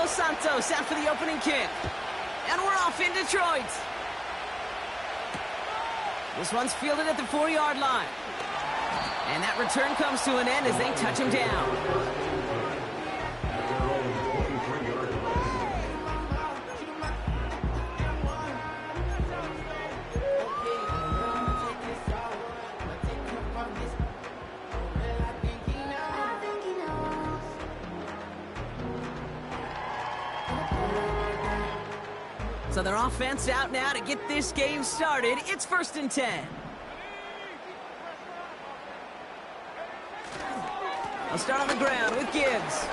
Santos out for the opening kick. And we're off in Detroit. This one's fielded at the 4-yard line. And that return comes to an end as they touch him down. So their offense out now to get this game started. It's 1st and 10. I'll start on the ground with Gibbs.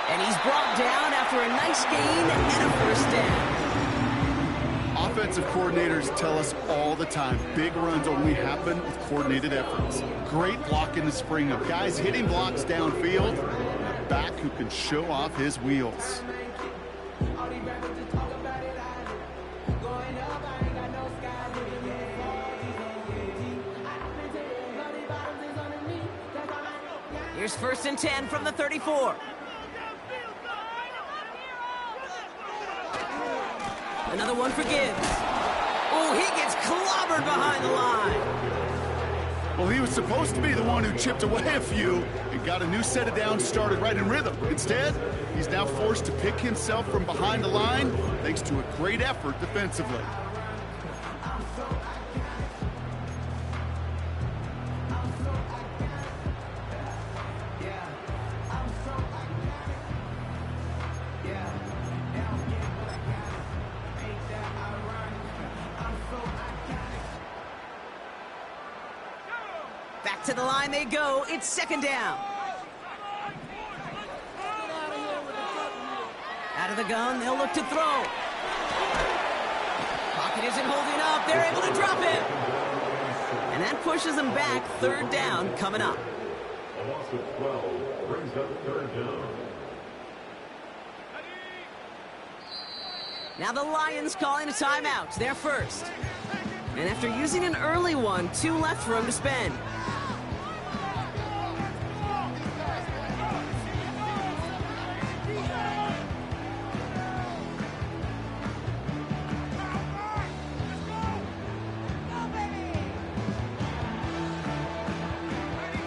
And he's brought down after a nice gain and a 1st down. Offensive coordinators tell us all the time, big runs only happen with coordinated efforts. Great block in the spring of guys hitting blocks downfield. And a back who can show off his wheels. Here's 1st and 10 from the 34. Another one for Gibbs. Oh, he gets clobbered behind the line. Well, he was supposed to be the one who chipped away a few and got a new set of downs started right in rhythm. Instead, he's now forced to pick himself from behind the line thanks to a great effort defensively. Back to the line they go. It's 2nd down. Out of the gun, they'll look to throw. Pocket isn't holding up. They're able to drop him. And that pushes them back. 3rd down coming up. A loss of 12 brings up 3rd down. Now the Lions calling a timeout. They're first. And after using an early one, 2 left for him to spend.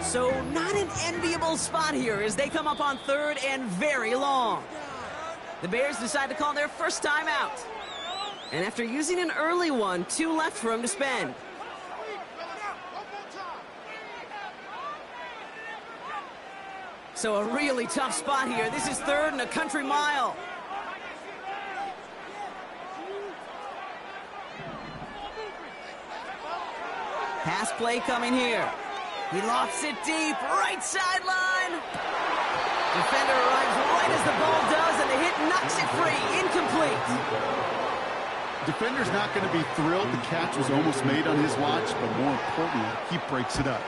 So not an enviable spot here as they come up on 3rd and very long. The Bears decide to call their first timeout. And after using an early one, 2 left for him to spend. So a really tough spot here. This is 3rd and a country mile. Pass play coming here. He lofts it deep, right sideline. Defender arrives right as the ball does, and the hit knocks it free. Incomplete. Defender's not going to be thrilled the catch was almost made on his watch, but more importantly, he breaks it up.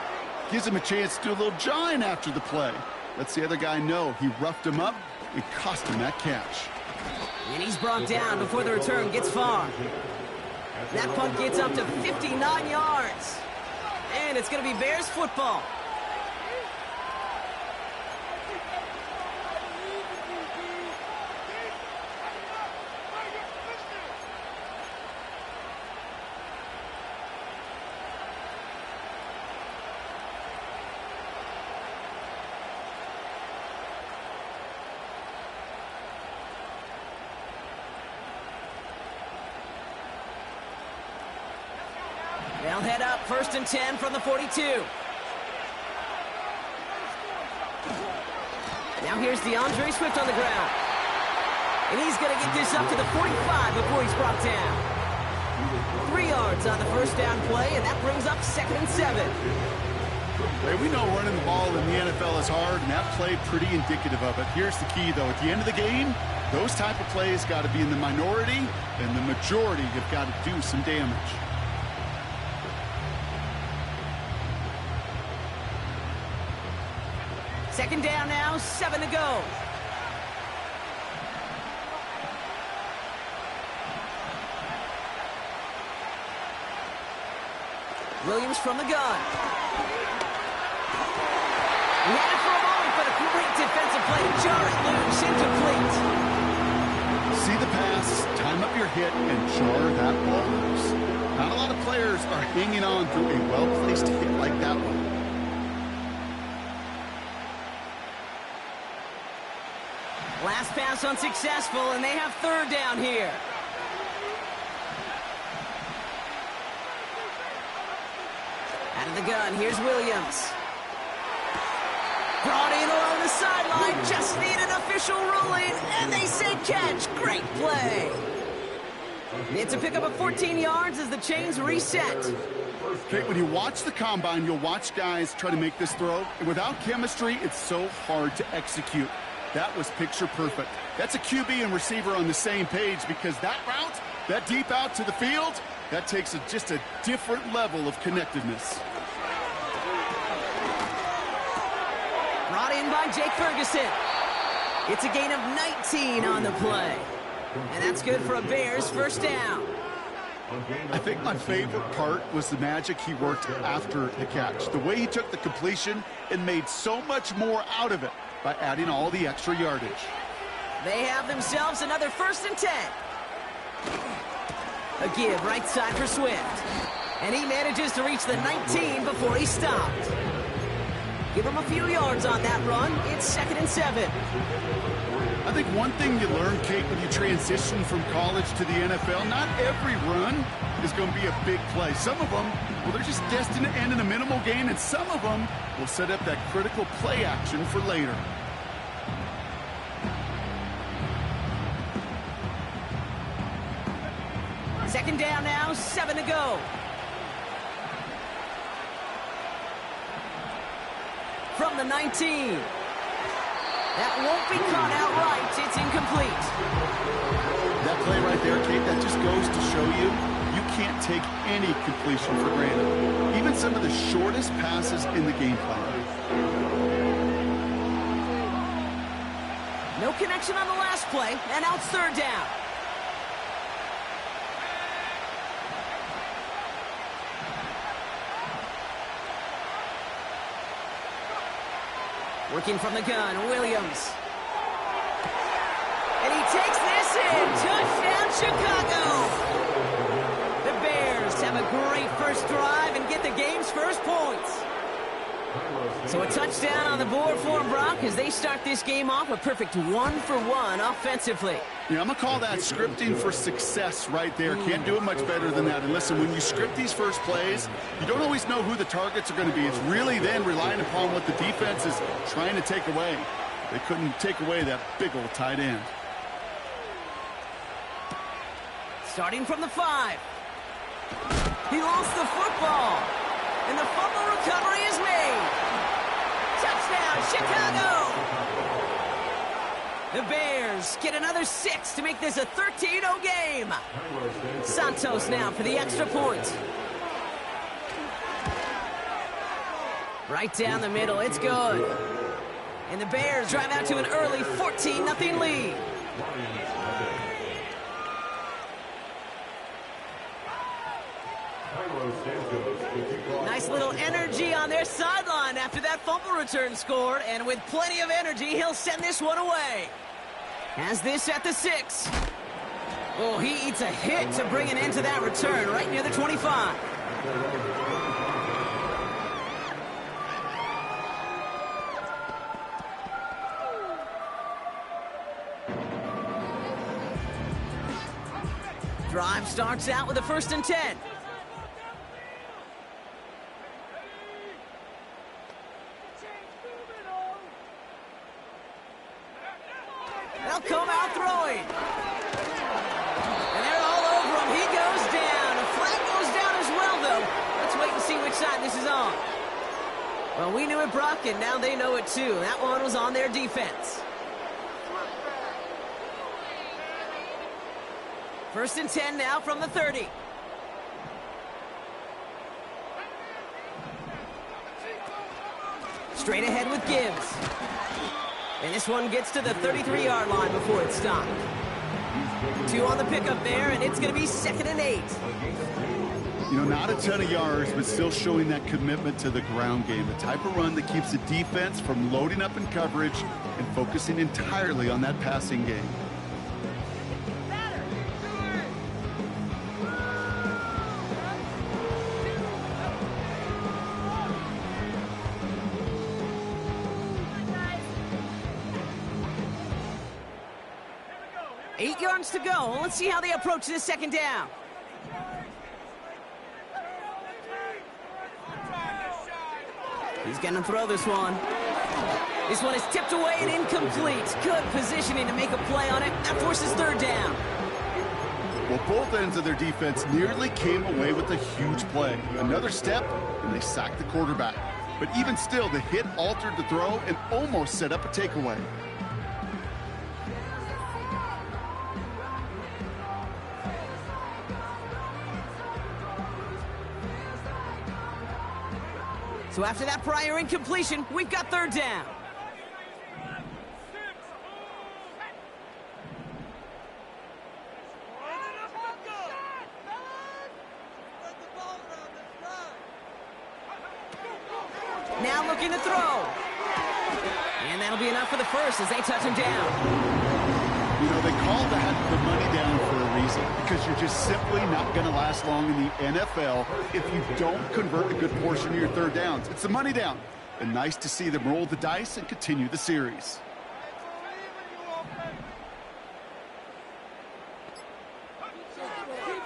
Gives him a chance to do a little jawing after the play. Lets the other guy know he roughed him up. It cost him that catch. And he's brought down before the return gets far. That punt gets up to 59 yards. And it's going to be Bears football. They'll head up 1st and 10 from the 42. Now here's DeAndre Swift on the ground. And he's going to get this up to the 45 before he's brought down. 3 yards on the 1st down play, and that brings up 2nd and 7. Hey, we know running the ball in the NFL is hard, and that play pretty indicative of it. Here's the key, though. At the end of the game, those type of plays got to be in the minority, and the majority have got to do some damage. Second down now, 7 to go. Williams from the gun. He had it for a moment, but a great defensive play to jar it loose, incomplete. See the pass, time up your hit, and jar that ball loose. Not a lot of players are hanging on through a well-placed hit like that one. Last pass unsuccessful, and they have third down here. Out of the gun, here's Williams. Brought in along the sideline, just need an official ruling, and they say catch. Great play. It's a pickup of 14 yards as the chains reset. Okay, when you watch the combine, you'll watch guys try to make this throw. And without chemistry, it's so hard to execute. That was picture perfect. That's a QB and receiver on the same page because that route, that deep out to the field, that takes just a different level of connectedness. Brought in by Jake Ferguson. It's a gain of 19 on the play. And that's good for a Bears first down. I think my favorite part was the magic he worked after the catch. The way he took the completion and made so much more out of it by adding all the extra yardage. They have themselves another 1st and 10. A give right side for Swift. And he manages to reach the 19 before he stopped. Give him a few yards on that run. It's 2nd and 7. I think one thing you learn, Kate, when you transition from college to the NFL, not every run is going to be a big play. Some of them, well, they're just destined to end in a minimal gain, and some of them will set up that critical play action for later. Second down now, 7 to go. From the 19. That won't be caught outright. It's incomplete. That play right there, Kate, that just goes to show you, you can't take any completion for granted. Even some of the shortest passes in the game plan. No connection on the last play, and now it's third down. Working from the gun, Williams. And he takes this in. Touchdown, Chicago. The Bears have a great first drive and get the game's first points. So a touchdown on the board for them, Brock, as they start this game off a perfect 1-for-1 offensively. Yeah, I'm going to call that scripting for success right there. Can't do it much better than that. And listen, when you script these first plays, you don't always know who the targets are going to be. It's really then relying upon what the defense is trying to take away. They couldn't take away that big old tight end. Starting from the 5. He lost the football. And the fumble recovery is made. Touchdown, Chicago! The Bears get another 6 to make this a 13-0 game. Santos now for the extra point. Right down the middle, it's good. And the Bears drive out to an early 14-0 lead. Nice little energy on their sideline after that fumble return scored, and with plenty of energy, he'll send this one away. Has this at the 6. Oh, he eats a hit to bring an end to that return right near the 25. Drive starts out with a 1st and 10. They'll come out throwing. And they're all over him. He goes down. A flag goes down as well, though. Let's wait and see which side this is on. Well, we knew it, Brock, and now they know it, too. That one was on their defense. 1st and 10 now from the 30. Straight ahead with Gibbs. And this one gets to the 33-yard line before it's stopped. 2 on the pickup there, and it's going to be 2nd and 8. You know, not a ton of yards, but still showing that commitment to the ground game. The type of run that keeps the defense from loading up in coverage and focusing entirely on that passing game. Eight yards to go. Let's see how they approach this second down. He's going to throw this one. This one is tipped away and incomplete. Good positioning to make a play on it. That forces third down. Well, both ends of their defense nearly came away with a huge play. Another step, and they sacked the quarterback. But even still, the hit altered the throw and almost set up a takeaway. So after that prior incompletion, we've got third down. Now looking to throw. And that'll be enough for the first as they touch him down. You know, they call that the money down for a reason, because you're just simply not going to last long in the NFL if you don't convert a good portion of your third downs. It's the money down. And nice to see them roll the dice and continue the series.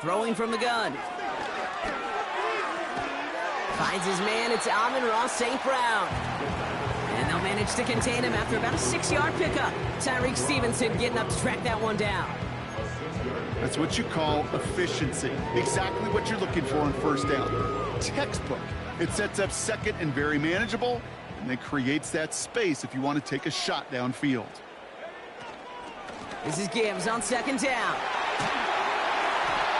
Throwing from the gun. Finds his man. It's Amon-Ra St. Brown. And they'll manage to contain him after about a 6-yard pickup. Tyreek Stevenson getting up to track that one down. That's what you call efficiency. Exactly what you're looking for on first down. Textbook. It sets up second and very manageable, and it creates that space if you want to take a shot downfield. This is Gibbs on second down.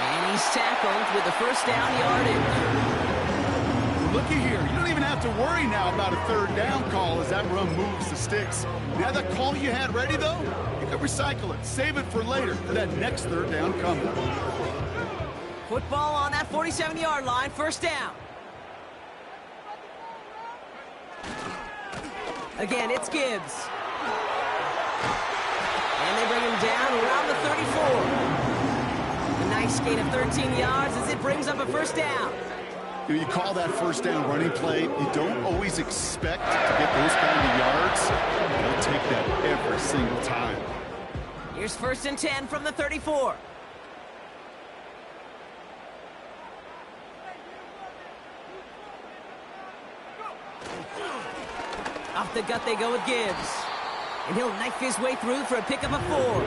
And he's tackled with the first down yardage. Looky here, you don't even have to worry now about a third down call as that run moves the sticks. Now that call you had ready, though, you can recycle it, save it for later, for that next third down comeback. Football on that 47-yard line, first down. Again, it's Gibbs. And they bring him down around the 34. A nice gain of 13 yards as it brings up a first down. You call that first down running play. You don't always expect to get those kind of yards. They'll take that every single time. Here's first and 10 from the 34. Off the gut they go with Gibbs. And he'll knife his way through for a pickup of 4.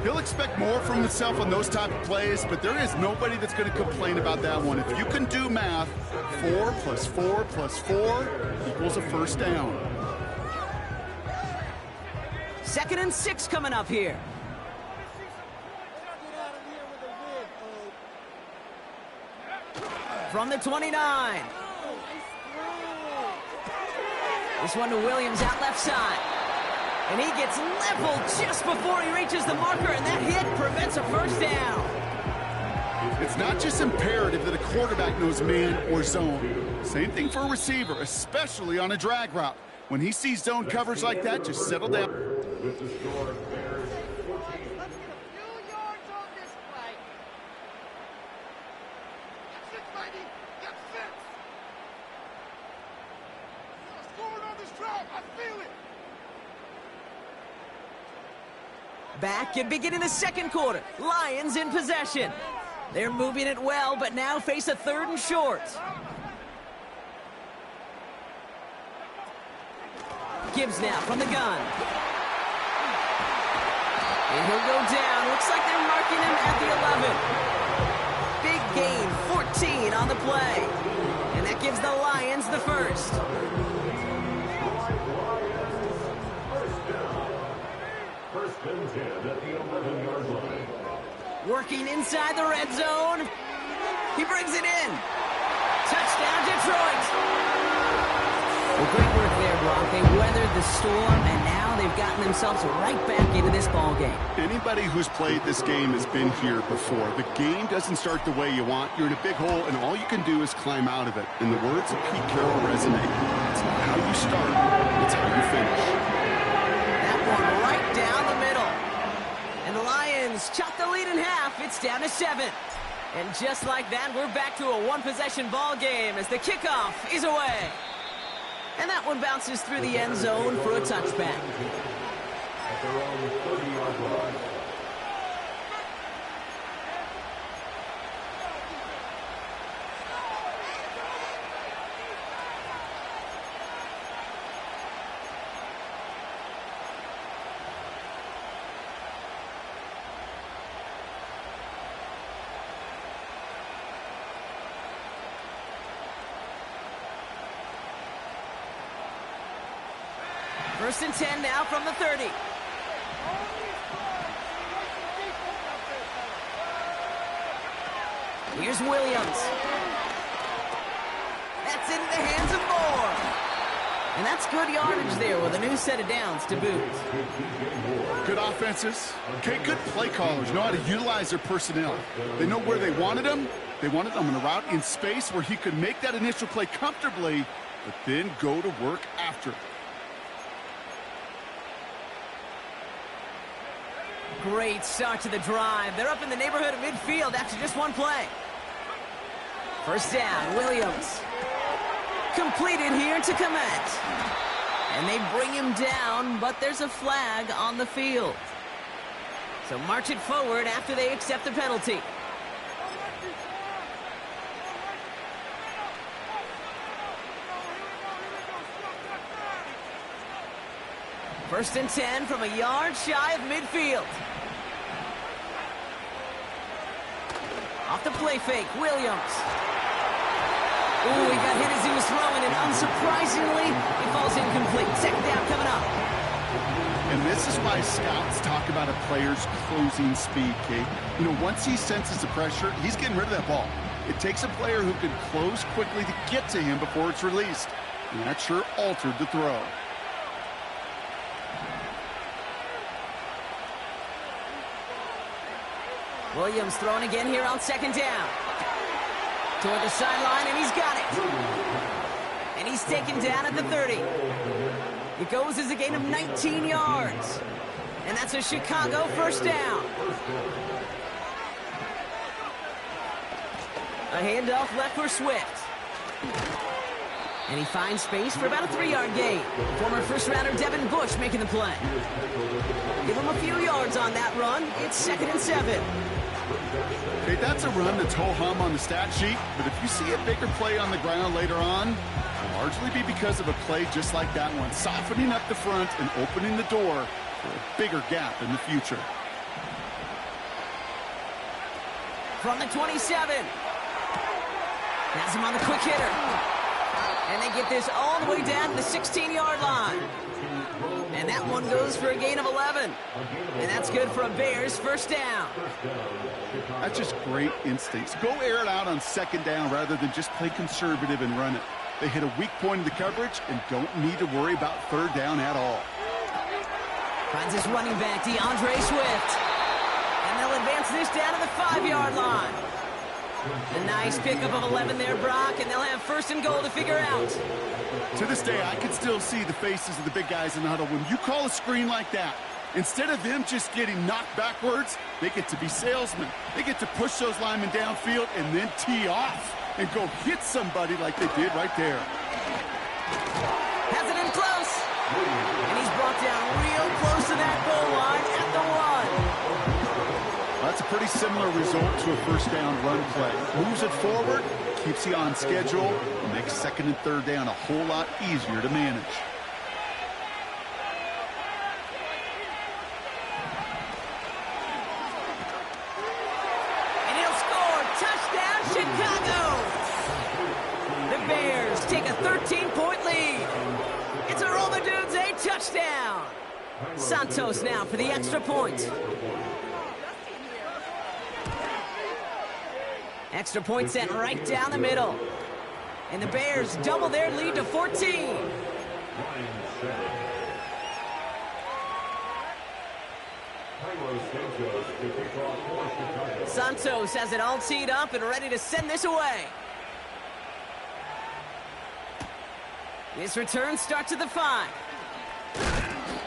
He'll expect more from himself on those type of plays, but there is nobody that's going to complain about that one. If you can do math, 4 plus 4 plus 4 equals a first down. Second and 6 coming up here. From the 29. This one to Williams out left side. And he gets leveled just before he reaches the marker, and that hit prevents a first down. It's not just imperative that a quarterback knows man or zone. Same thing for a receiver, especially on a drag route. When he sees zone coverage like that, just settle down. With the score, Bears 14. Back and beginning the second quarter. Lions in possession. They're moving it well, but now face a third and short. Gibbs now from the gun. And he'll go down. Looks like they're marking him at the 11. Big gain, 14 on the play. And that gives the Lions the first. First and 10 at the 11-yard line. Working inside the red zone. He brings it in. Touchdown, Detroit. Well, great work there, Brock. They weathered the storm, and now they've gotten themselves right back into this ball game. Anybody who's played this game has been here before. The game doesn't start the way you want. You're in a big hole, and all you can do is climb out of it. And the words of Pete Carroll resonate. It's not how you start, it's how you finish. That one right down the middle. And the Lions chop the lead in half. It's down to 7. And just like that, we're back to a one-possession ball game as the kickoff is away. And that one bounces through the end zone for a touchback. At their own 30-yard line. First and 10 now from the 30. Here's Williams. That's into the hands of Moore. And that's good yardage there with a new set of downs to boot. Good offenses. Okay, good play callers know how to utilize their personnel. They know where they wanted him. They wanted him on a route in space where he could make that initial play comfortably, but then go to work after. Great start to the drive. They're up in the neighborhood of midfield after just one play. First down, Williams. Completed here to Komet. And they bring him down, but there's a flag on the field. So march it forward after they accept the penalty. First and 10 from a yard shy of midfield. Off the play fake, Williams. Ooh, he got hit as he was throwing, and unsurprisingly, he falls incomplete. Second down coming up. And this is why scouts talk about a player's closing speed, Kate. You know, once he senses the pressure, he's getting rid of that ball. It takes a player who can close quickly to get to him before it's released. And that sure altered the throw. Williams throwing again here on second down. Toward the sideline, and he's got it. And he's taken down at the 30. It goes as a gain of 19 yards. And that's a Chicago first down. A handoff left for Swift. And he finds space for about a 3-yard gain. Former first-rounder Devin Bush making the play. Give him a few yards on that run. It's second and 7. Okay, that's a run that's ho-hum on the stat sheet, but if you see a bigger play on the ground later on, it'll largely be because of a play just like that one, softening up the front and opening the door for a bigger gap in the future. From the 27. Has him on the quick hitter. And they get this all the way down to the 16-yard line. And that one goes for a gain of 11. And that's good for a Bears first down. That's just great instincts. Go air it out on second down rather than just play conservative and run it. They hit a weak point in the coverage and don't need to worry about third down at all. Finds his running back, DeAndre Swift. And they'll advance this down to the 5-yard line. A nice pickup of 11 there, Brock, and they'll have first and goal to figure out. To this day, I can still see the faces of the big guys in the huddle. When you call a screen like that, instead of them just getting knocked backwards, they get to be salesmen. They get to push those linemen downfield and then tee off and go hit somebody like they did right there. Has it in close. And he's brought down real close to that goal line at the 1. That's a pretty similar result to a first down run play. Moves it forward, keeps you on schedule, and makes second and third down a whole lot easier to manage. And he'll score. Touchdown, Chicago! The Bears take a 13-point lead. It's a roll the dudes, a touchdown. Santos now for the extra point. Extra point sent right down the middle. And the Bears double their lead to 14. Santos has it all teed up and ready to send this away. This return starts at the 5.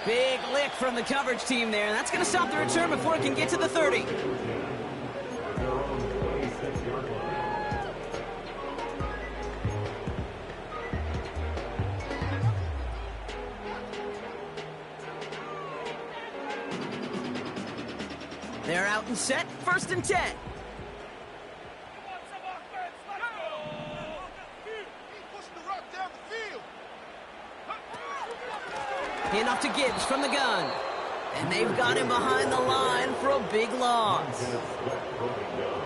Big lick from the coverage team there. That's going to stop the return before it can get to the 30. They're out and set, 1st and 10. Enough to Gibbs from the gun. And they've got him behind the line for a big loss.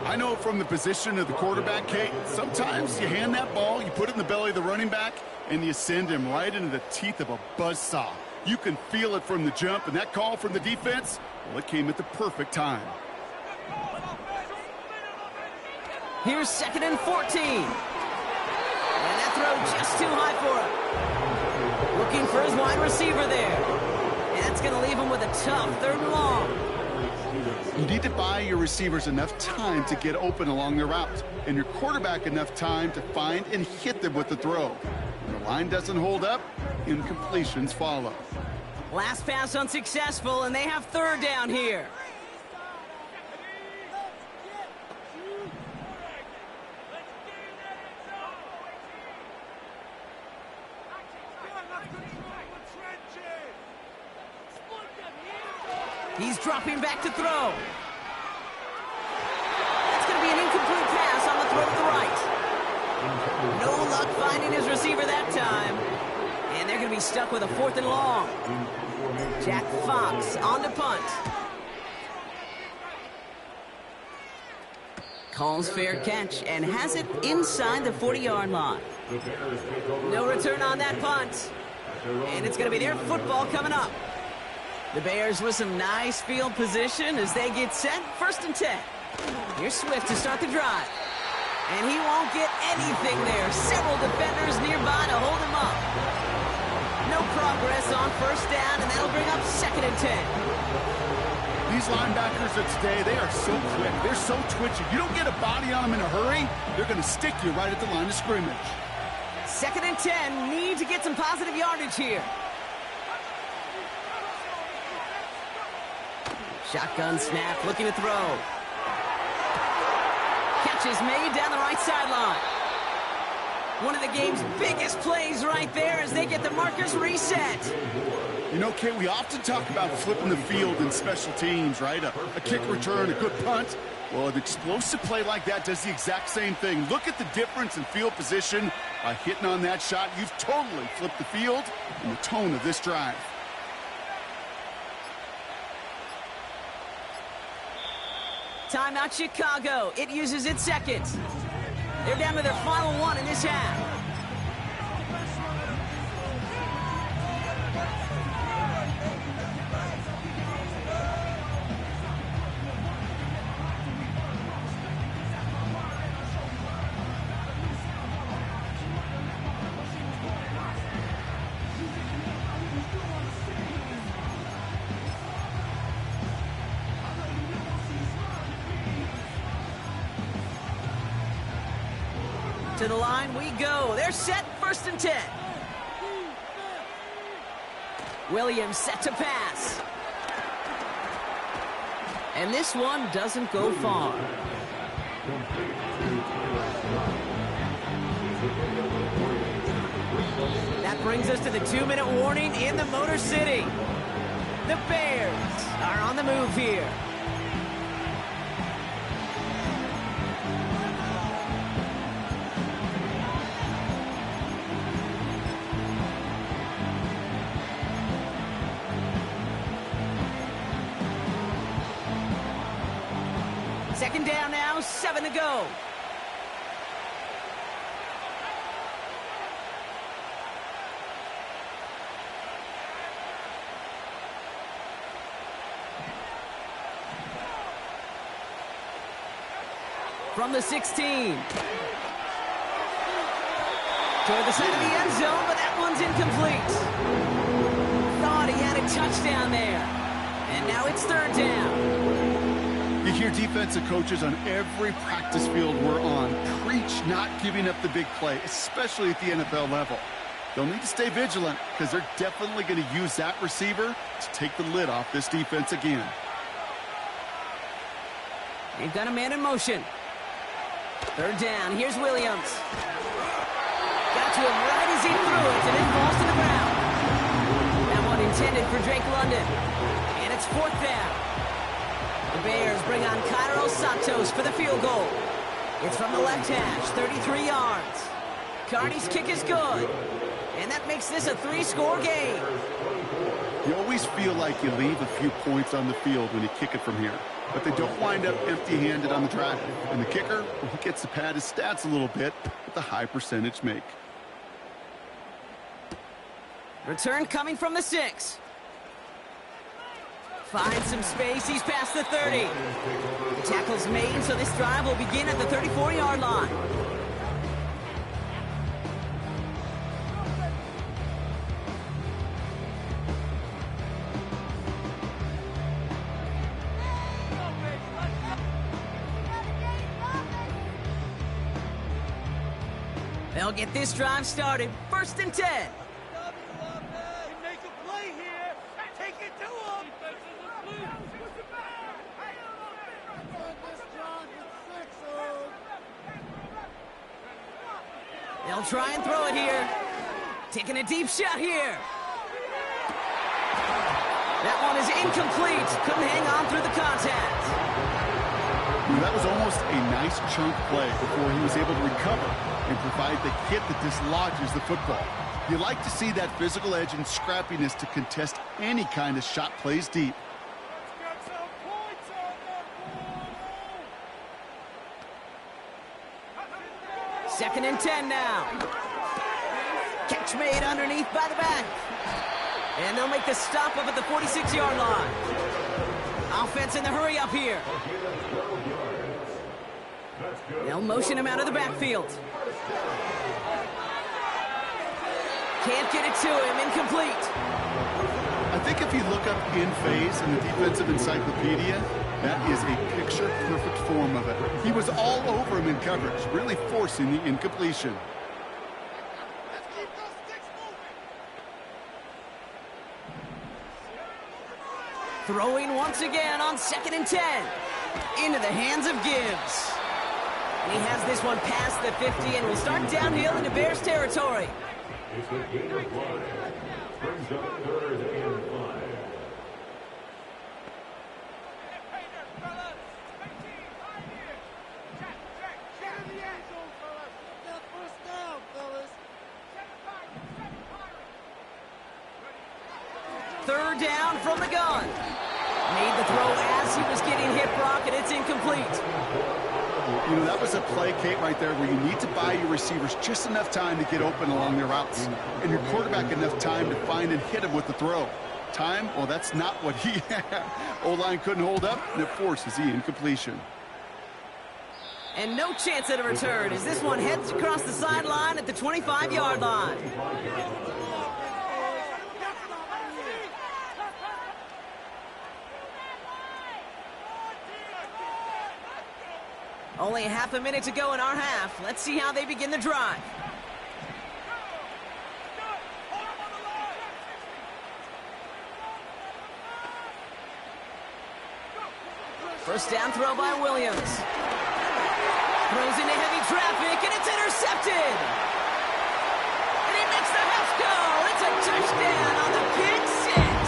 I know from the position of the quarterback, Kate, sometimes you hand that ball, you put it in the belly of the running back, and you send him right into the teeth of a buzzsaw. You can feel it from the jump, and that call from the defense, well, it came at the perfect time. Here's 2nd and 14. And that throw just too high for him. Looking for his wide receiver there. And that's going to leave him with a tough 3rd and long. You need to buy your receivers enough time to get open along their route, and your quarterback enough time to find and hit them with the throw. When the line doesn't hold up, incompletions follow. Last pass unsuccessful, and they have 3rd down here. He's dropping back to throw. That's going to be an incomplete pass on the throw to the right. No luck finding his receiver that time. And they're going to be stuck with a 4th and long. Jack Fox on to punt. Calls fair catch and has it inside the 40-yard line. No return on that punt. And it's going to be their football coming up. The Bears with some nice field position as they get set, 1st and 10. Here's Swift to start the drive. And he won't get anything there. Several defenders nearby to hold him up. No progress on 1st down, and that'll bring up 2nd and 10. These linebackers of today, they are so quick. They're so twitchy. You don't get a body on them in a hurry, they're going to stick you right at the line of scrimmage. 2nd and 10, need to get some positive yardage here. Shotgun snap, looking to throw. Catch is made down the right sideline. One of the game's biggest plays right there as they get the markers reset. You know, Kate, we often talk about flipping the field in special teams, right? A kick return, a good punt. Well, an explosive play like that does the exact same thing. Look at the difference in field position. By hitting on that shot, you've totally flipped the field and the tone of this drive. Timeout Chicago. It uses its 2nd. They're down to their final 1 in this half. To the line we go. They're set, 1st and 10. Williams set to pass. And this one doesn't go far. That brings us to the 2-minute warning in the Motor City. The Bears are on the move here. Second down now, 7 to go. From the 16. Toward the side of the end zone, but that one's incomplete. Thought he had a touchdown there. And now it's third down. You hear defensive coaches on every practice field we're on preach not giving up the big play, especially at the NFL level. They'll need to stay vigilant because they're definitely going to use that receiver to take the lid off this defense again. They've got a man in motion. Third down. Here's Williams. Got to him right as he threw it, and it falls to the ground. That one intended for Drake London. And it's fourth down. The Bears bring on Cairo Santos for the field goal. It's from the left hash, 33 yards. Carney's kick is good. And that makes this a 3-score game. You always feel like you leave a few points on the field when you kick it from here. But they don't wind up empty-handed on the drive. And the kicker, well, he gets to pad his stats a little bit with a high percentage make. Return coming from the 6. Finds some space. He's past the 30. The tackle's made, so this drive will begin at the 34-yard line. They'll get this drive started. First and 10. Make a play here. Take it to him. They'll try and throw it here. Taking a deep shot here. That one is incomplete. Couldn't hang on through the contact. That was almost a nice chunk play before he was able to recover and provide the hit that dislodges the football. You like to see that physical edge and scrappiness to contest any kind of shot plays deep. Second and 10 now. Catch made underneath by the back. And they'll make the stop up at the 46-yard line. Offense in the hurry up here. They'll motion him out of the backfield. Can't get it to him. Incomplete. I think if you look up in phase in the defensive encyclopedia, that is a picture-perfect form of it. He was all over him in coverage, really forcing the incompletion. Throwing once again on second and 10. Into the hands of Gibbs. And he has this one past the 50 and will start downhill into Bears territory. It's a gain of 5. Brings up third and 5. Third down from the gun. Made the throw as he was getting hip rock, and it's incomplete. You know, that was a play, Kate, right there where you need to buy your receivers just enough time to get open along their routes. And your quarterback enough time to find and hit him with the throw. Time, well, that's not what he had. O-line couldn't hold up, and it forces the incompletion. And no chance at a return as this one heads across the sideline at the 25-yard line. Only half a minute to go in our half. Let's see how they begin the drive. First down throw by Williams. Throws into heavy traffic, and it's intercepted. And he makes the house go. It's a touchdown on the pick six.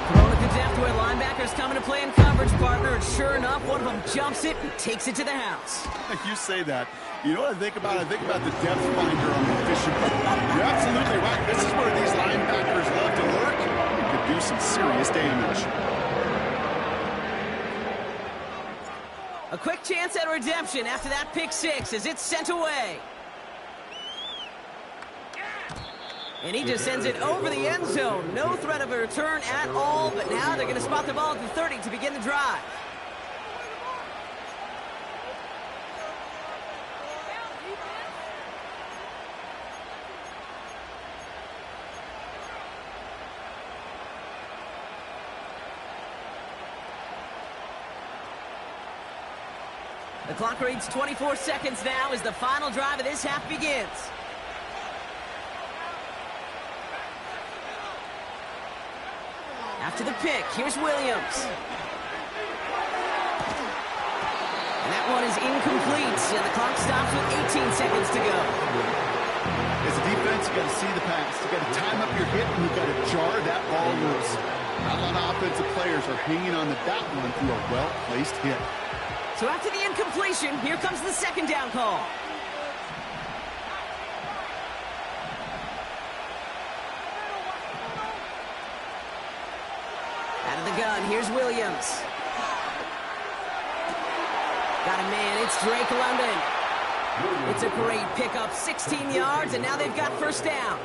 Thrown at the depth where linebackers coming to play in coverage, partner. And sure enough, one of them jumps it and takes it to the house. You say that. You know what I think about? I think about the depth finder on the fishing boat. You're absolutely right. This is where these linebackers love to lurk. It could do some serious damage. A quick chance at redemption after that pick six as it's sent away. And he just sends it over the end zone. No threat of a return at all, but now they're going to spot the ball at the 30 to begin the drive. The clock reads 24 seconds now as the final drive of this half begins. After the pick, here's Williams. And that one is incomplete, and the clock stops with 18 seconds to go. As a defense, you got to see the pass. You got to time up your hit, and you got to jar that ball loose. Not a lot of offensive players are hanging on to that one through a well-placed hit. So after the incompletion, here comes the second down call. Out of the gun, here's Williams. Got a man, it's Drake London. It's a great pickup, 16 yards, and now they've got first down.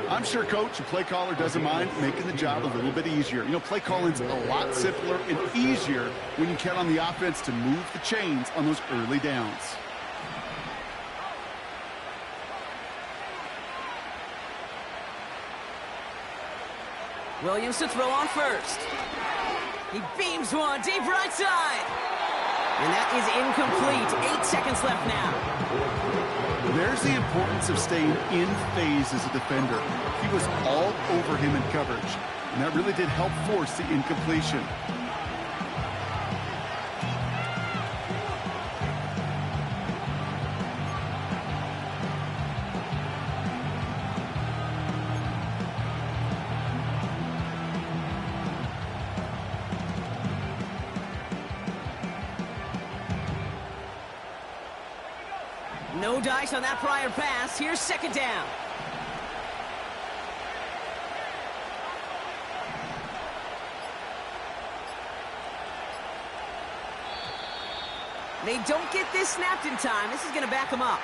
I'm sure, Coach, the play caller doesn't mind making the job a little bit easier. You know, play calling's a lot simpler and easier when you count on the offense to move the chains on those early downs. Williams to throw on first. He beams one deep right side. And that is incomplete. 8 seconds left now. There's the importance of staying in phase as a defender. He was all over him in coverage, and that really did help force the incompletion. No dice on that prior pass. Here's second down. They don't get this snapped in time. This is going to back them up.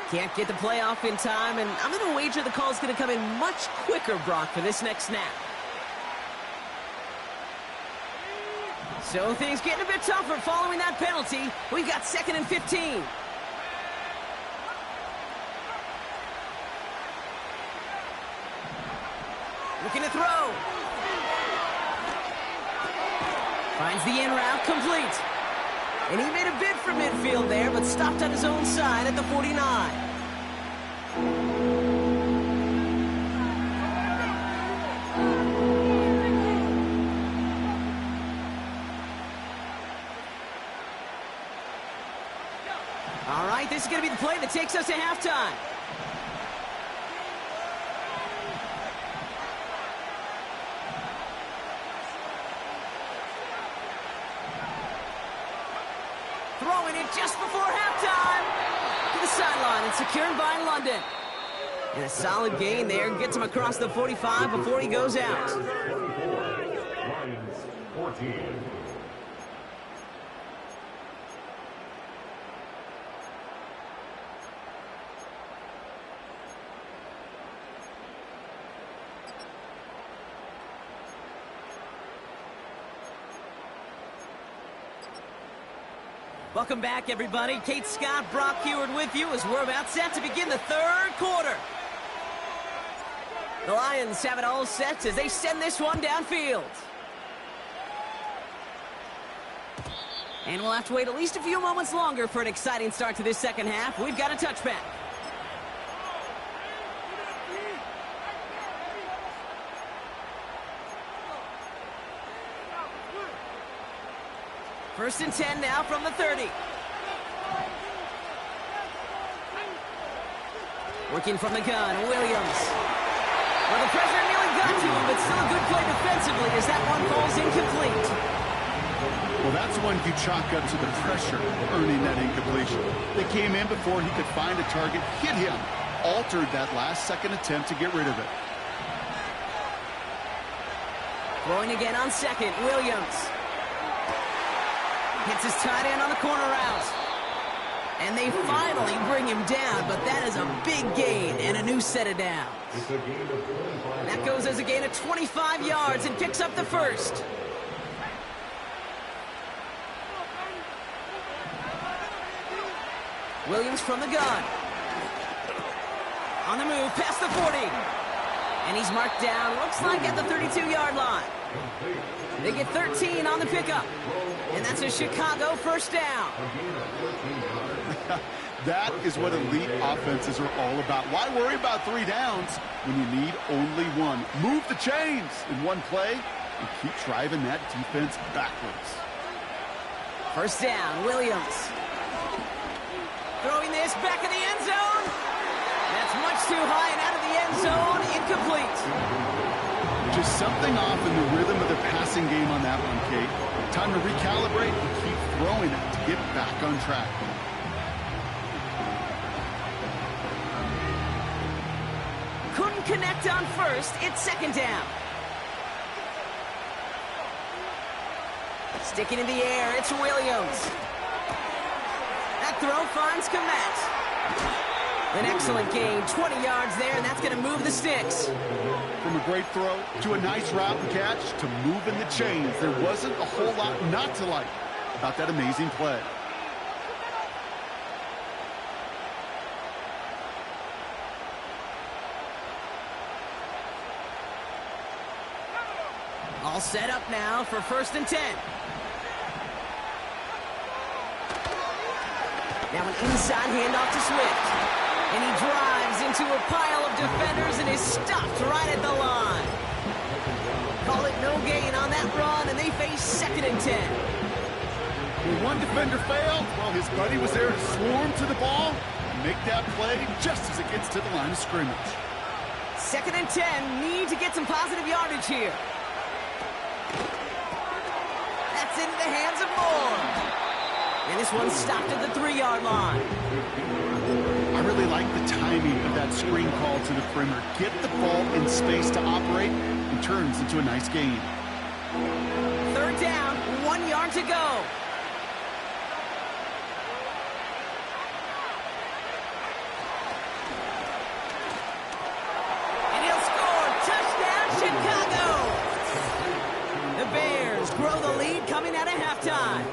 Can't get the play off in time, and I'm going to wager the call is going to come in much quicker, Brock, for this next snap. So things getting a bit tougher following that penalty. We've got 2nd and 15. Looking to throw. Finds the in route complete. And he made a bid for midfield there, but stopped on his own side at the 49. All right, this is going to be the play that takes us to halftime. Throwing it just before halftime to the sideline and secured by London. And a solid gain there. Gets him across the 45 before he goes out. Lions 14. Welcome back, everybody. Kate Scott, Brock Heward with you as we're about set to begin the third quarter. The Lions have it all set as they send this one downfield. And we'll have to wait at least a few moments longer for an exciting start to this second half. We've got a touchback. First and 10 now from the 30. Working from the gun, Williams. Well, the pressure nearly got to him, but still a good play defensively as that one falls incomplete. Well, that's one you chalk up to the pressure earning that incompletion. They came in before he could find a target, hit him, altered that last-second attempt to get rid of it. Throwing again on second, Williams. Hits his tight end on the corner route. And they finally bring him down, but that is a big gain and a new set of downs. That goes as a gain of 25 yards and picks up the first. Williams from the gun. On the move, past the 40. And he's marked down, looks like at the 32-yard line. They get 13 on the pickup. And that's a Chicago first down. That is what elite offenses are all about. Why worry about 3 downs when you need only 1? Move the chains in one play and keep driving that defense backwards. First down, Williams. Throwing this back in the end zone. That's much too high and out of the end zone. Incomplete. Just something off in the rhythm of the passing game on that one, Kate. Time to recalibrate and keep throwing it to get back on track. Couldn't connect on first. It's second down. Sticking in the air, it's Williams. That throw finds Komet. An excellent gain, 20 yards there, and that's going to move the sticks. From a great throw to a nice route and catch to moving the chains, there wasn't a whole lot not to like about that amazing play. All set up now for 1st and 10. Now an inside handoff to Swift. And he drives into a pile of defenders and is stopped right at the line. Call it no gain on that run, and they face 2nd and 10. When one defender failed, well, his buddy was there to swarm to the ball and make that play just as it gets to the line of scrimmage. 2nd and 10, need to get some positive yardage here. That's into the hands of Moore. And this one stopped at the 3-yard line. I really like the timing of that screen call to the perimeter. Get the ball in space to operate and turns into a nice gain. 3rd down, 1 yard to go. And he'll score. Touchdown, Chicago. The Bears grow the lead coming out of halftime.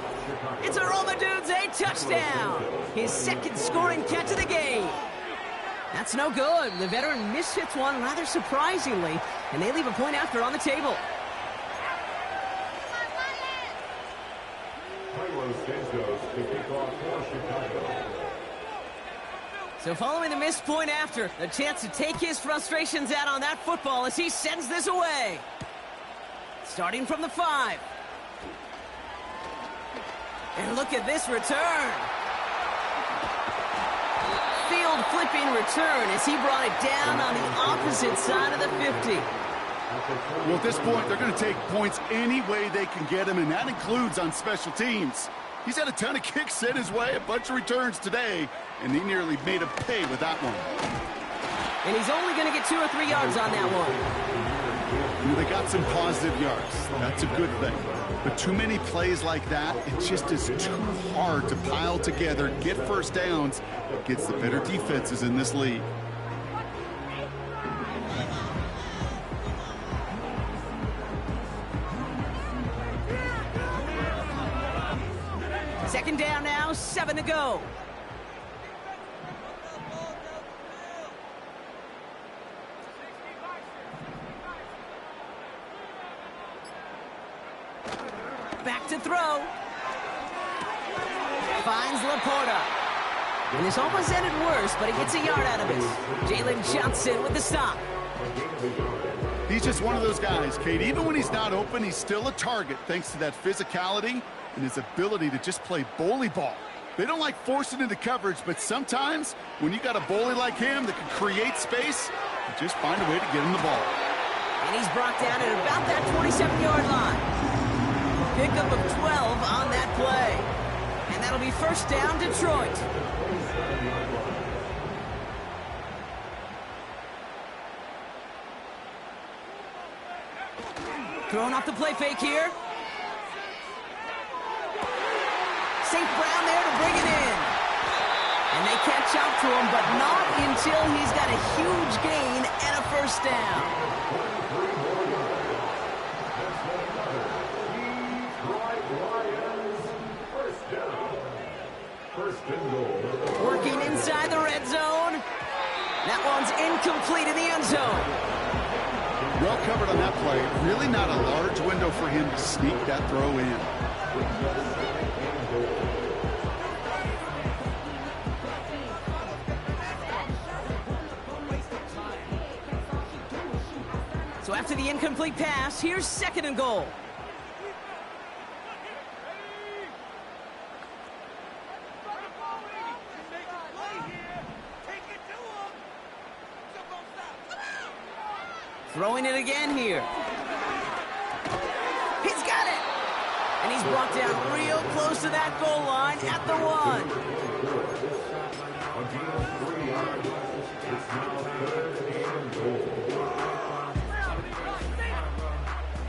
It's a Romadudes, a touchdown. His 2nd scoring catch of the game. That's no good. The veteran mishits one rather surprisingly, and they leave a point after on the table. So following the missed point after, a chance to take his frustrations out on that football as he sends this away. Starting from the 5. And look at this return. Field flipping return as he brought it down on the opposite side of the 50. Well, at this point, they're going to take points any way they can get him, and that includes on special teams. He's had a ton of kicks sent his way, a bunch of returns today, and he nearly made him pay with that one. And he's only going to get 2 or 3 yards on that one. They got some positive yards. That's a good thing. But too many plays like that, it just is too hard to pile together, get first downs against the better defenses in this league. Second down now, 7 to go. Back to throw. Finds Laporta. And this almost ended worse, but he gets a yard out of it. Jalen Johnson with the stop. He's just one of those guys, Kate. Even when he's not open, he's still a target thanks to that physicality and his ability to just play bully ball. They don't like forcing into coverage, but sometimes when you got a bully like him that can create space, you just find a way to get him the ball. And he's brought down at about that 27-yard line. Pickup of 12 on that play. And that'll be first down, Detroit. Throwing off the play fake here. St. Brown there to bring it in. And they catch up to him, but not until he's got a huge gain and a first down. Working inside the red zone. That one's incomplete in the end zone. Well covered on that play. Really not a large window for him to sneak that throw in. So after the incomplete pass, here's 2nd and goal. Throwing it again here. He's got it! And he's brought down real close to that goal line at the 1.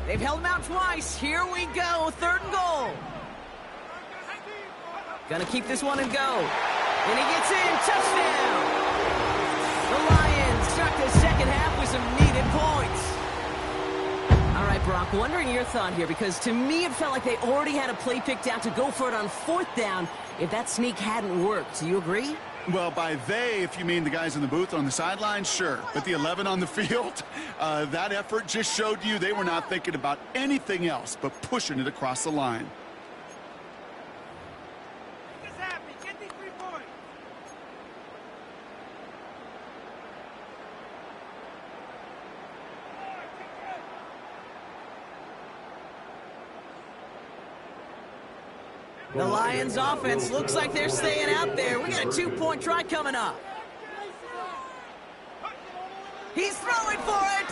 They've held him out twice. Here we go, 3rd and goal. Gonna keep this one and go. And he gets in, touchdown! The Lions start the 2nd half with some needed points. All right, Brock, wondering your thought here, because to me it felt like they already had a play picked out to go for it on 4th down if that sneak hadn't worked. Do you agree? Well, by they, if you mean the guys in the booth on the sideline, sure. But the 11 on the field, that effort just showed you they were not thinking about anything else but pushing it across the line. Make this happen. Get these 3 points. The Lions offense looks like they're staying out there. We got a 2-point try coming up. He's throwing for it.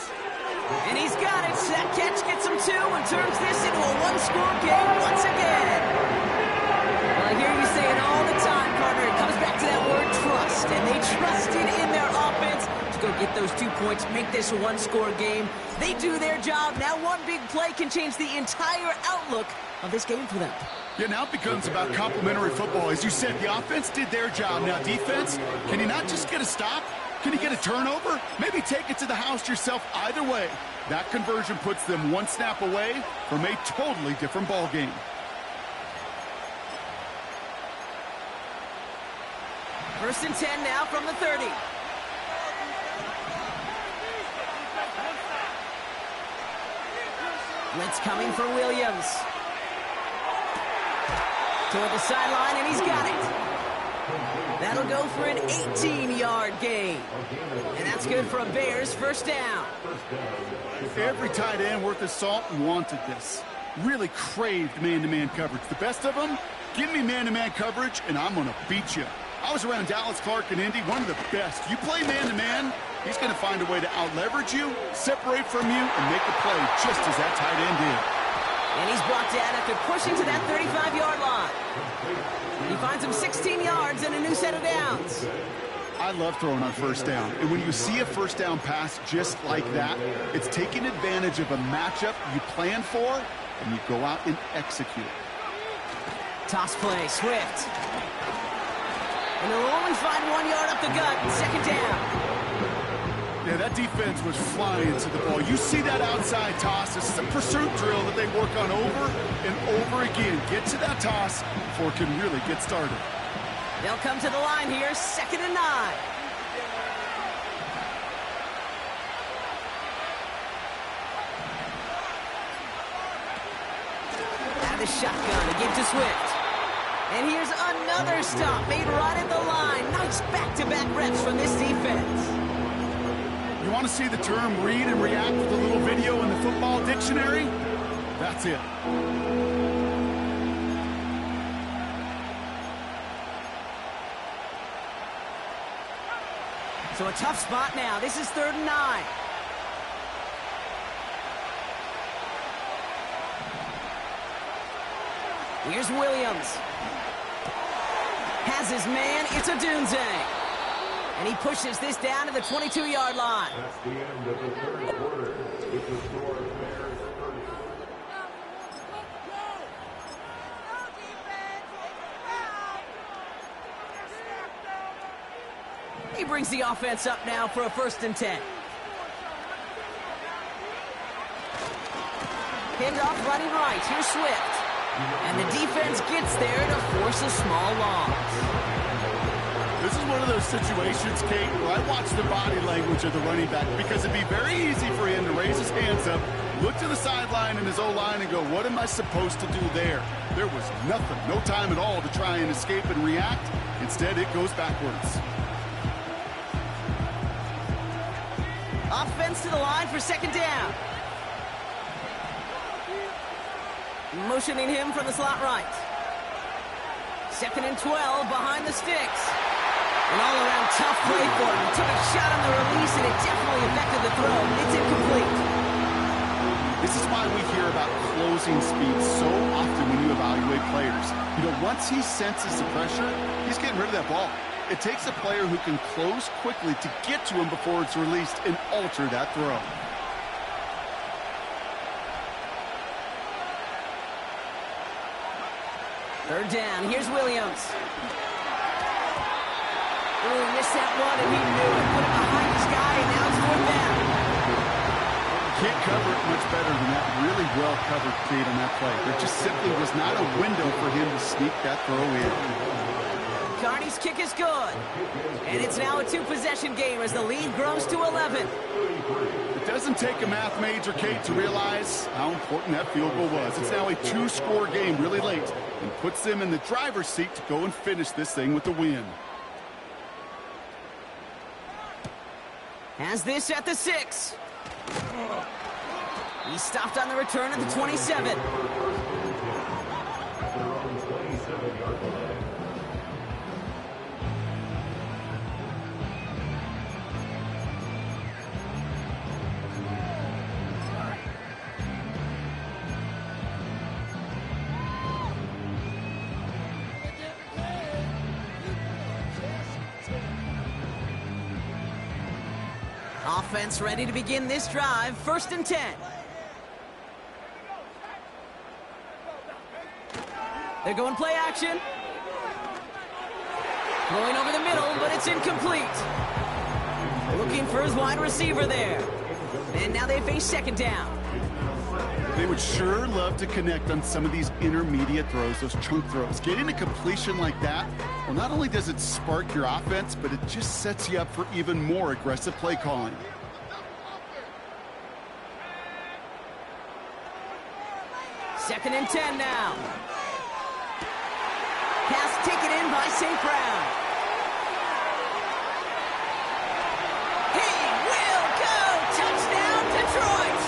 And he's got it. That catch gets him 2 and turns this into a 1-score game once again. Well, I hear you say it all the time, partner. It comes back to that word trust. And they trusted in their offense to go get those 2 points, make this a 1-score game. They do their job. Now one big play can change the entire outlook of this game for them. Yeah, now it becomes about complementary football. As you said, the offense did their job. Now defense, can you not just get a stop? Can you get a turnover? Maybe take it to the house yourself. Either way, that conversion puts them 1 snap away from a totally different ball game. First and 10 now from the 30. Blitz coming for Williams. Toward the sideline, and he's got it. That'll go for an 18-yard gain. And that's good for a Bears 1st down. Every tight end worth his salt wanted this. Really craved man-to-man coverage. The best of them, give me man-to-man coverage, and I'm going to beat you. I was around Dallas Clark and Indy, one of the best. You play man-to-man, he's going to find a way to out-leverage you, separate from you, and make the play just as that tight end did. And he's brought down after pushing to that 35-yard line. He finds him 16 yards and a new set of downs. I love throwing on 1st down. And when you see a 1st down pass just like that, it's taking advantage of a matchup you plan for, and you go out and execute. Toss play, Swift. And they'll only find 1 yard up the gut, 2nd down. Yeah, that defense was flying to the ball. You see that outside toss. This is a pursuit drill that they work on over and over again. Get to that toss before it can really get started. They'll come to the line here, 2nd and 9. Out of the shotgun, a give to Swift. And here's another stop made right at the line. Nice back-to-back reps from this defense. You want to see the term read and react with a little video in the football dictionary? That's it. So a tough spot now. This is 3rd and 9. Here's Williams. Has his man. It's a Dunze. And he pushes this down to the 22-yard line. That's the end of the 3rd quarter. With the score, Bears 30. He brings the offense up now for a 1st and 10. Pinned off running right. Here's Swift. And the defense gets there to force a small loss. This is one of those situations, Kate, where I watch the body language of the running back because it'd be very easy for him to raise his hands up, look to the sideline in his O-line and go, what am I supposed to do there? There was nothing, no time at all to try and escape and react. Instead, it goes backwards. Offense to the line for second down. Motioning him from the slot right. 2nd and 12 behind the sticks. An all-around tough play for him. He took a shot on the release, and it definitely affected the throw. It's incomplete. This is why we hear about closing speed so often when you evaluate players. You know, once he senses the pressure, he's getting rid of that ball. It takes a player who can close quickly to get to him before it's released and alter that throw. Third down. Here's Williams. Oh, he missed that one, and he knew it. Put it behind his guy, and now it's 4th down. Can't cover it much better than that. Really well covered, Kate, on that play. There just simply was not a window for him to sneak that throw in. Carney's kick is good. And it's now a 2-possession game as the lead grows to 11. It doesn't take a math major, Kate, to realize how important that field goal was. It's now a 2-score game really late and puts them in the driver's seat to go and finish this thing with the win. Has this at the 6. He stopped on the return at the 27. Offense ready to begin this drive. 1st and 10. They're going play action. Going over the middle, but it's incomplete. Looking for his wide receiver there. And now they face 2nd down. They would sure love to connect on some of these intermediate throws, those chunk throws. Getting a completion like that, well, not only does it spark your offense, but it just sets you up for even more aggressive play calling. Second and 10 now. Pass taken in by St. Brown. He will go! Touchdown, Detroit!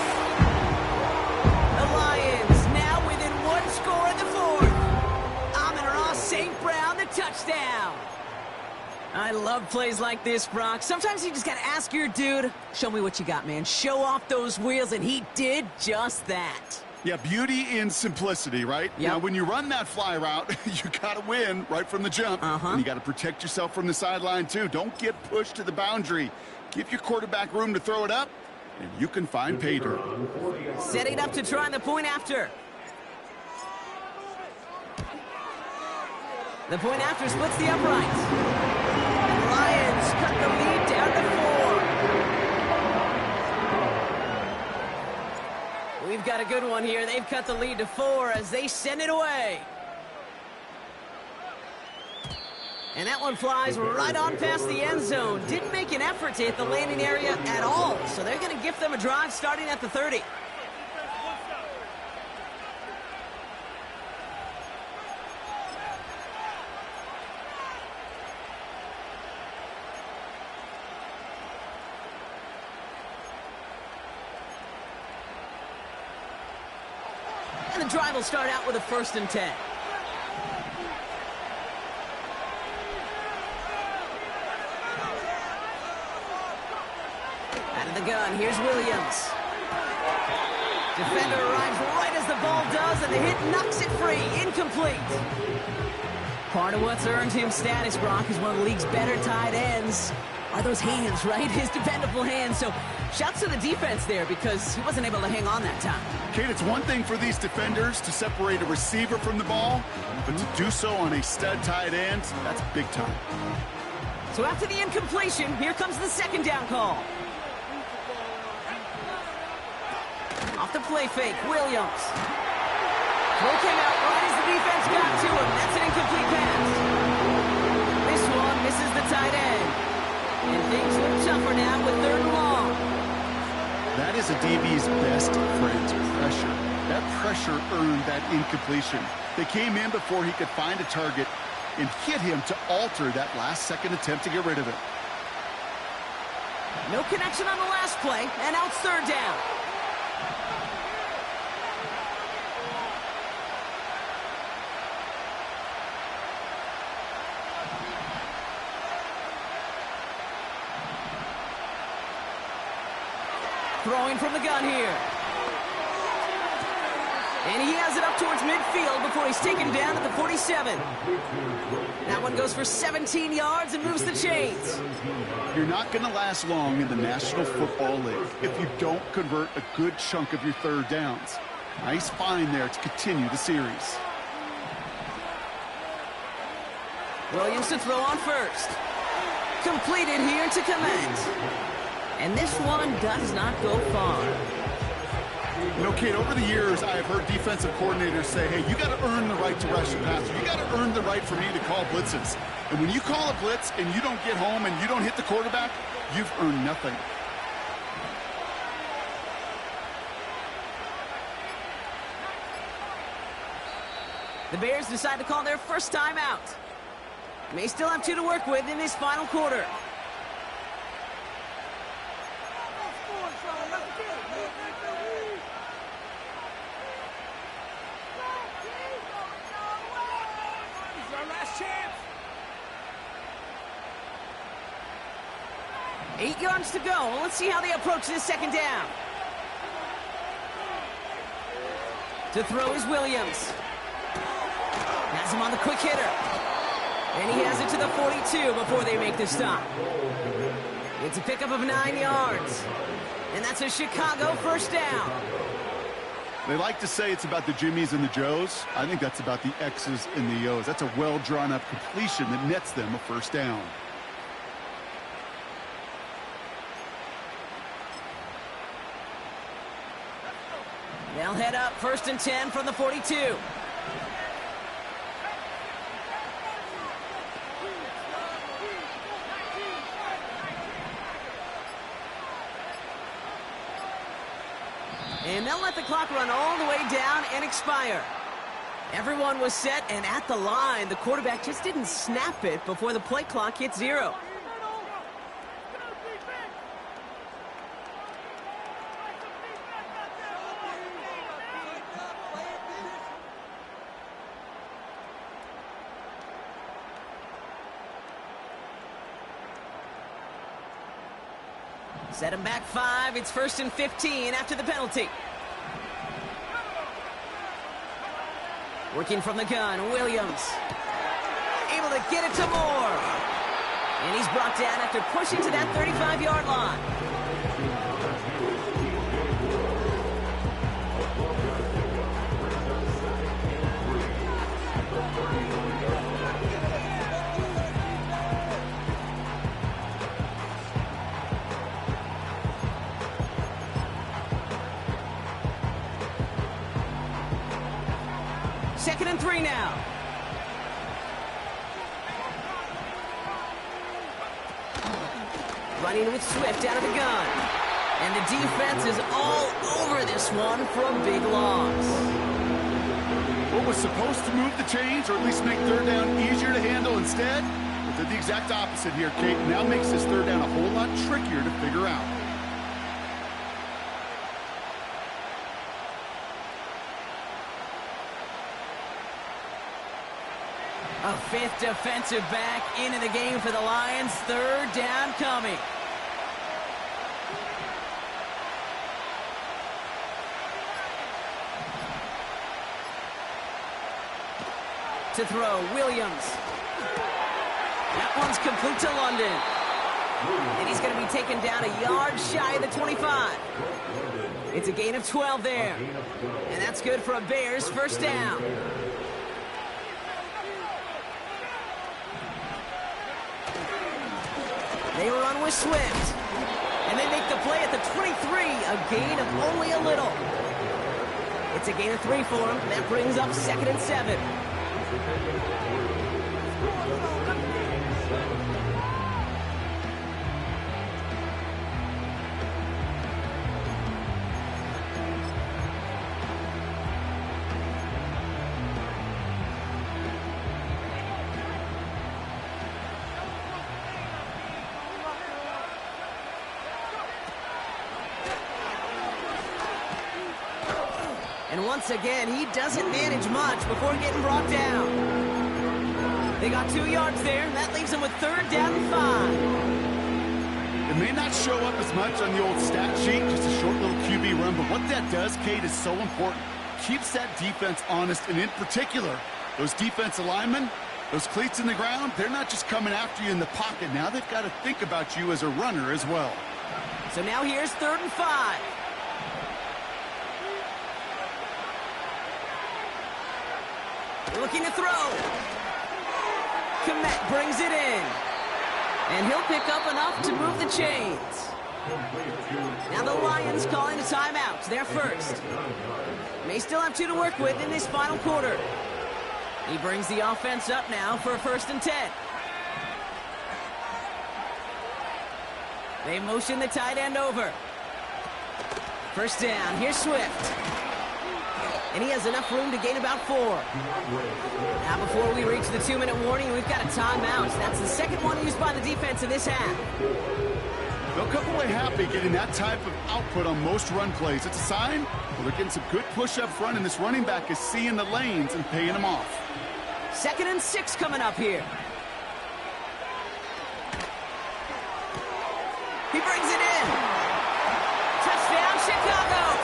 The Lions now within 1 score in the 4th. Amon-Ra St. Brown, the touchdown. I love plays like this, Brock. Sometimes you just got to ask your dude, show me what you got, man. Show off those wheels, and he did just that. Yeah, beauty in simplicity, right? Yep. Now, when you run that fly route, you got to win right from the jump. And you got to protect yourself from the sideline, too. Don't get pushed to the boundary. Give your quarterback room to throw it up, and you can find pay dirt. Setting up to try the point after. The point after splits the uprights. And the Lions cut the lead down to 4. We've got a good one here. They've cut the lead to 4 as they send it away. And that one flies right on past the end zone. Didn't make an effort to hit the landing area at all. So they're going to gift them a drive starting at the 30. And the drive will start out with a 1st and 10. Out of the gun, here's Williams. Defender arrives right as the ball does, and the hit knocks it free. Incomplete. Part of what's earned him status, Brock, is one of the league's better tight ends. Are those hands, right? His dependable hands. So shouts to the defense there because he wasn't able to hang on that time. Kate, it's one thing for these defenders to separate a receiver from the ball, but to do so on a stud tight end, that's big time. So after the incompletion, here comes the 2nd down call. Off the play fake, Williams. Throw came out right as the defense got to him. That's an incomplete pass. This one misses the tight end. And things look tougher now with 3rd and long. That is a DB's best friend, pressure. That pressure earned that incompletion. They came in before he could find a target and hit him to alter that last-second attempt to get rid of it. No connection on the last play, and now it's 3rd down. Throwing from the gun here. And he has it up towards midfield before he's taken down at the 47. That one goes for 17 yards and moves the chains. You're not going to last long in the National Football League if you don't convert a good chunk of your 3rd downs. Nice find there to continue the series. Williams to throw on first. Completed here to Clement. And this one does not go far. You know, Kate, over the years, I have heard defensive coordinators say, hey, you got to earn the right to rush the passer. You got to earn the right for me to call blitzes. And when you call a blitz and you don't get home and you don't hit the quarterback, you've earned nothing. The Bears decide to call their first time out. May still have 2 to work with in this final quarter. Last chance. 8 yards to go. Let's see how they approach this 2nd down. To throw is Williams. Has him on the quick hitter. And he has it to the 42 before they make the stop. It's a pickup of 9 yards. And that's a Chicago 1st down. They like to say it's about the Jimmies and the Joes. I think that's about the X's and the O's. That's a well-drawn-up completion that nets them a 1st down. They'll head up 1st and 10 from the 42. And they'll let the clock run all the way down and expire. Everyone was set and at the line. The quarterback just didn't snap it before the play clock hit 0. Set him back 5. It's 1st and 15 after the penalty. Working from the gun, Williams. Able to get it to Moore. And he's brought down after pushing to that 35-yard line. Second and 3 now. Running with Swift out of the gun. And the defense is all over this one for a big loss. What was supposed to move the chains, or at least make 3rd down easier to handle instead, it did the exact opposite here, Kate. Now makes this 3rd down a whole lot trickier to figure out. A 5th defensive back into the game for the Lions. 3rd down coming. To throw, Williams. That one's complete to London. And he's going to be taken down a yard shy of the 25. It's a gain of 12 there. And that's good for a Bears 1st down. They run with Swift. And they make the play at the 23, a gain of only a little. It's a gain of 3 for him. That brings up 2nd and 7. And once again, he doesn't manage much before getting brought down. They got 2 yards there, and that leaves them with 3rd down and 5. It may not show up as much on the old stat sheet, just a short little QB run, but what that does, Kate, is so important. Keeps that defense honest, and in particular, those defensive linemen, those cleats in the ground, they're not just coming after you in the pocket. Now they've got to think about you as a runner as well. So now here's 3rd and 5. Looking to throw. Komet brings it in. And he'll pick up enough to move the chains. Now the Lions calling a timeout. They're first. May still have 2 to work with in this final quarter. He brings the offense up now for a 1st and 10. They motion the tight end over. 1st down. Here's Swift. And he has enough room to gain about 4. Now before we reach the 2-minute warning, we've got a timeout. That's the 2nd one used by the defense in this half. They'll come away happy getting that type of output on most run plays. It's a sign, well, they're getting some good push up front, and this running back is seeing the lanes and paying them off. 2nd and 6 coming up here. He brings it in. Touchdown, Chicago.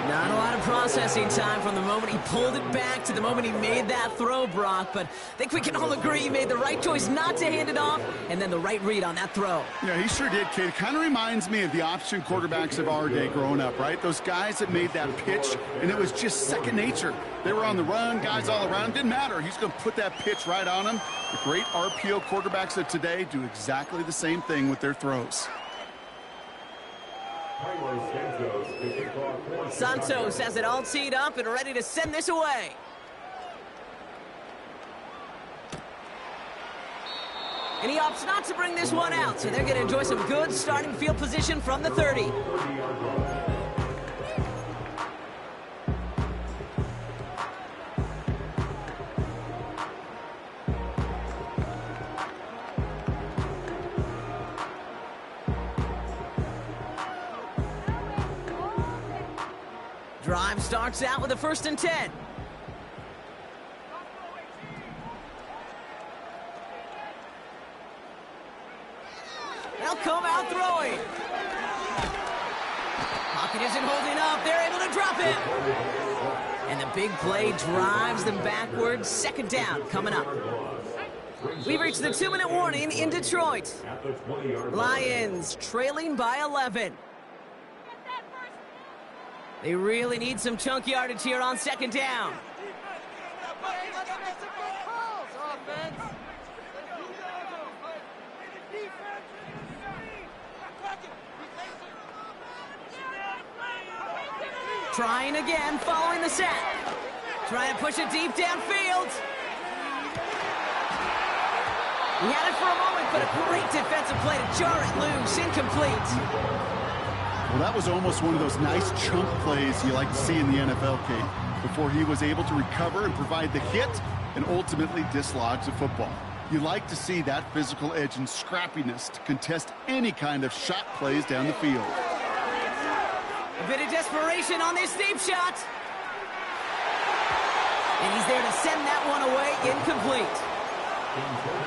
Not a lot of processing time from the moment he pulled it back to the moment he made that throw, Brock, but I think we can all agree he made the right choice not to hand it off, and then the right read on that throw. Yeah, he sure did, kid. It kind of reminds me of the option quarterbacks of our day growing up, right? Those guys that made that pitch, and it was just second nature. They were on the run, guys all around. Didn't matter. He's going to put that pitch right on him. The great RPO quarterbacks of today do exactly the same thing with their throws. Santos has it all teed up and ready to send this away. And he opts not to bring this one out, so they're going to enjoy some good starting field position from the 30. Drive starts out with a 1st and 10. They'll come out throwing. Pocket isn't holding up. They're able to drop him. And the big play drives them backwards. 2nd down coming up. We've reached the 2-minute warning in Detroit. Lions trailing by 11. They really need some chunk yardage here on 2nd down. Trying again, following the sack. Trying to push it deep downfield. He had it for a moment, but a great defensive play to jar it loose. Incomplete. Well, that was almost one of those nice chunk plays you like to see in the NFL, Kate, before he was able to recover and provide the hit and ultimately dislodge the football. You like to see that physical edge and scrappiness to contest any kind of shot plays down the field. A bit of desperation on this deep shot. And he's there to send that one away, incomplete.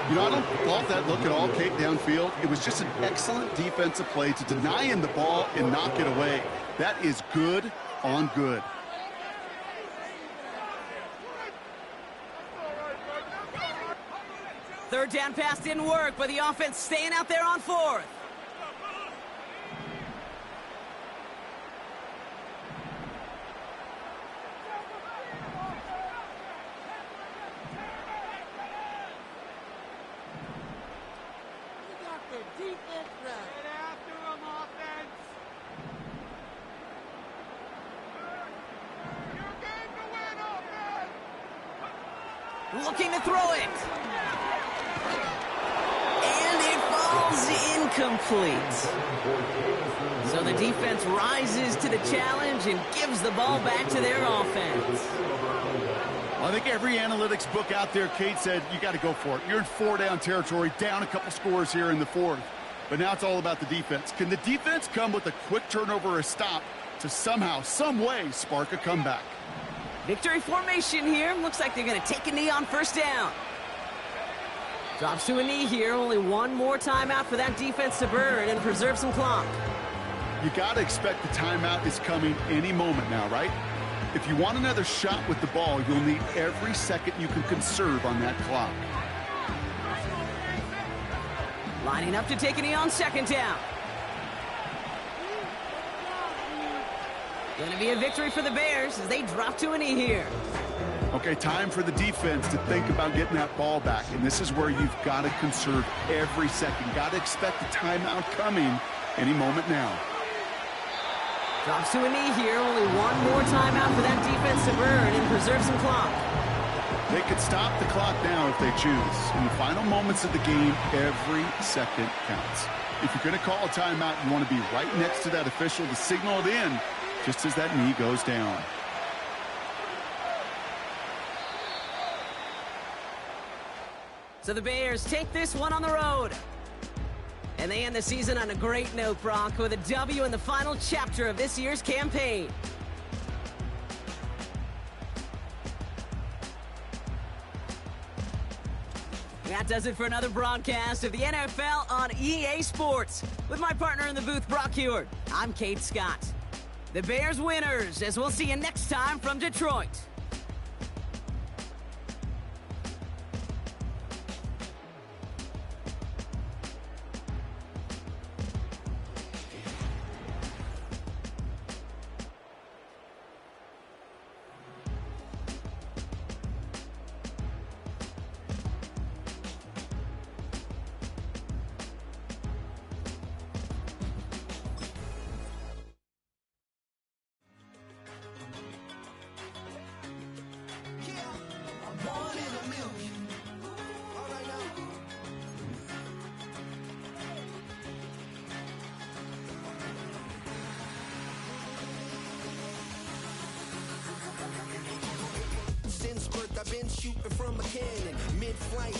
You know, I don't fault that look at all, Kate, downfield. It was just an excellent defensive play to deny him the ball and knock it away. That is good on good. Third down pass didn't work, but the offense staying out there on 4th. Looking to throw it. And it falls incomplete. So the defense rises to the challenge and gives the ball back to their offense. Well, I think every analytics book out there, Kate, said you got to go for it. You're in 4-down territory, down a couple scores here in the 4th. But now it's all about the defense. Can the defense come with a quick turnover or stop to somehow, some way, spark a comeback. Victory formation here. Looks like they're going to take a knee on first down. Drops to a knee here. Only one more timeout for that defense to burn and preserve some clock. You got to expect the timeout is coming any moment now, right? If you want another shot with the ball, you'll need every second you can conserve on that clock. Lining up to take a knee on second down. Going to be a victory for the Bears as they drop to a knee here. Okay, time for the defense to think about getting that ball back. And this is where you've got to conserve every second. Got to expect the timeout coming any moment now. Drops to a knee here. Only one more timeout for that defense to burn and preserve some clock. They could stop the clock now if they choose. In the final moments of the game, every second counts. If you're going to call a timeout, you want to be right next to that official to signal it in just as that knee goes down. So the Bears take this one on the road. And they end the season on a great note, Brock, with a W in the final chapter of this year's campaign. That does it for another broadcast of the NFL on EA Sports. With my partner in the booth, Brock Heward, I'm Kate Scott. The Bears winners, as we'll see you next time from Detroit. Since birth, I've been shooting from a cannon. Mid-flight.